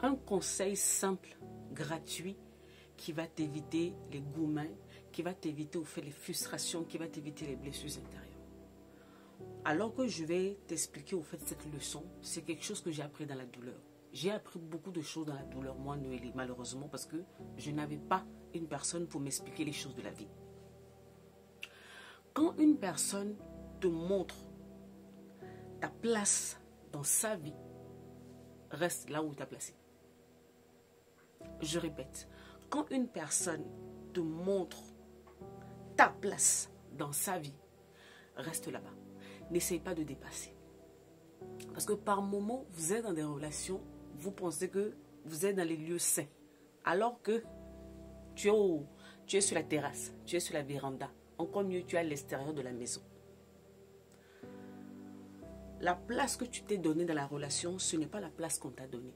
un conseil simple, gratuit, qui va t'éviter les goûts mains, qui va t'éviter au fait les frustrations, qui va t'éviter les blessures intérieures. Alors que je vais t'expliquer au fait cette leçon, c'est quelque chose que j'ai appris dans la douleur. J'ai appris beaucoup de choses dans la douleur, moi, Noélie, malheureusement, parce que je n'avais pas une personne pour m'expliquer les choses de la vie. Quand une personne te montre ta place dans sa vie, reste là où tu as placé. Je répète, quand une personne te montre ta place dans sa vie, reste là-bas. N'essaye pas de dépasser. Parce que par moment, vous êtes dans des relations, vous pensez que vous êtes dans les lieux sains. Alors que tu es sur la terrasse, tu es sur la véranda. Encore mieux, tu es à l'extérieur de la maison. La place que tu t'es donnée dans la relation, ce n'est pas la place qu'on t'a donnée.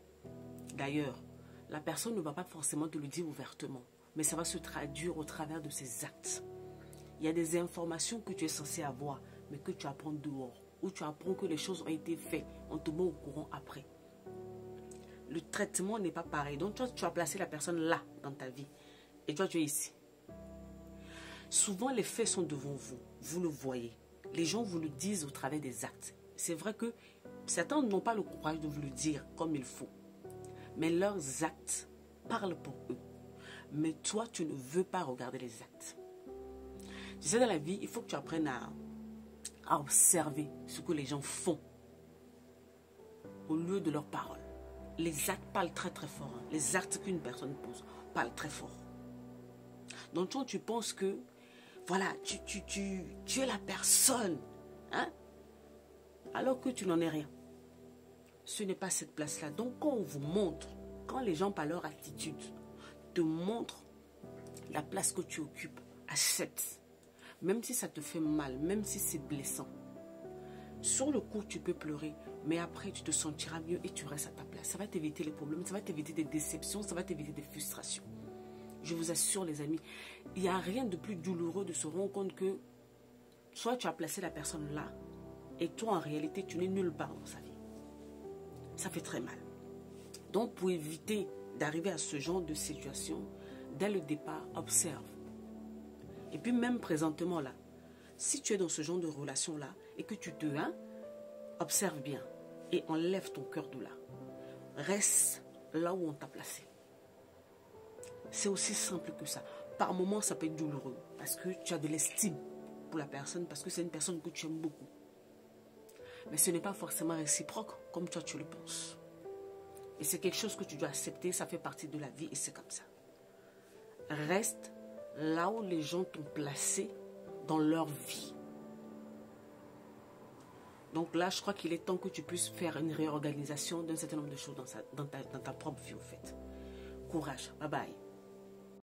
D'ailleurs, la personne ne va pas forcément te le dire ouvertement, mais ça va se traduire au travers de ses actes. Il y a des informations que tu es censé avoir, mais que tu apprends dehors, ou tu apprends que les choses ont été faites, on te met au courant après. Le traitement n'est pas pareil. Donc, toi, tu as placé la personne là, dans ta vie, et toi, tu es ici. Souvent, les faits sont devant vous, vous le voyez. Les gens vous le disent au travers des actes. C'est vrai que certains n'ont pas le courage de vous le dire comme il faut, mais leurs actes parlent pour eux. Mais toi, tu ne veux pas regarder les actes. Tu sais, dans la vie, il faut que tu apprennes à observer ce que les gens font au lieu de leurs paroles. Les actes parlent très très fort. Hein. Les actes qu'une personne pose parlent très fort. Donc toi, tu penses que, voilà, tu es la personne, hein, alors que tu n'en es rien. Ce n'est pas cette place-là. Donc quand on vous montre, quand les gens par leur attitude te montrent la place que tu occupes, accepte. Même si ça te fait mal, même si c'est blessant. Sur le coup, tu peux pleurer, mais après, tu te sentiras mieux et tu restes à ta place. Ça va t'éviter les problèmes, ça va t'éviter des déceptions, ça va t'éviter des frustrations. Je vous assure, les amis, il n'y a rien de plus douloureux de se rendre compte que soit tu as placé la personne là, et toi, en réalité, tu n'es nulle part dans sa vie. Ça fait très mal. Donc, pour éviter d'arriver à ce genre de situation, dès le départ, observe. Et puis même présentement là, si tu es dans ce genre de relation-là et que tu te observe bien et enlève ton cœur de là. Reste là où on t'a placé. C'est aussi simple que ça. Par moments, ça peut être douloureux parce que tu as de l'estime pour la personne, parce que c'est une personne que tu aimes beaucoup. Mais ce n'est pas forcément réciproque comme toi tu le penses. Et c'est quelque chose que tu dois accepter, ça fait partie de la vie et c'est comme ça. Reste là où les gens t'ont placé dans leur vie. Donc là, je crois qu'il est temps que tu puisses faire une réorganisation d'un certain nombre de choses dans ta propre vie, en fait. Courage. Bye bye.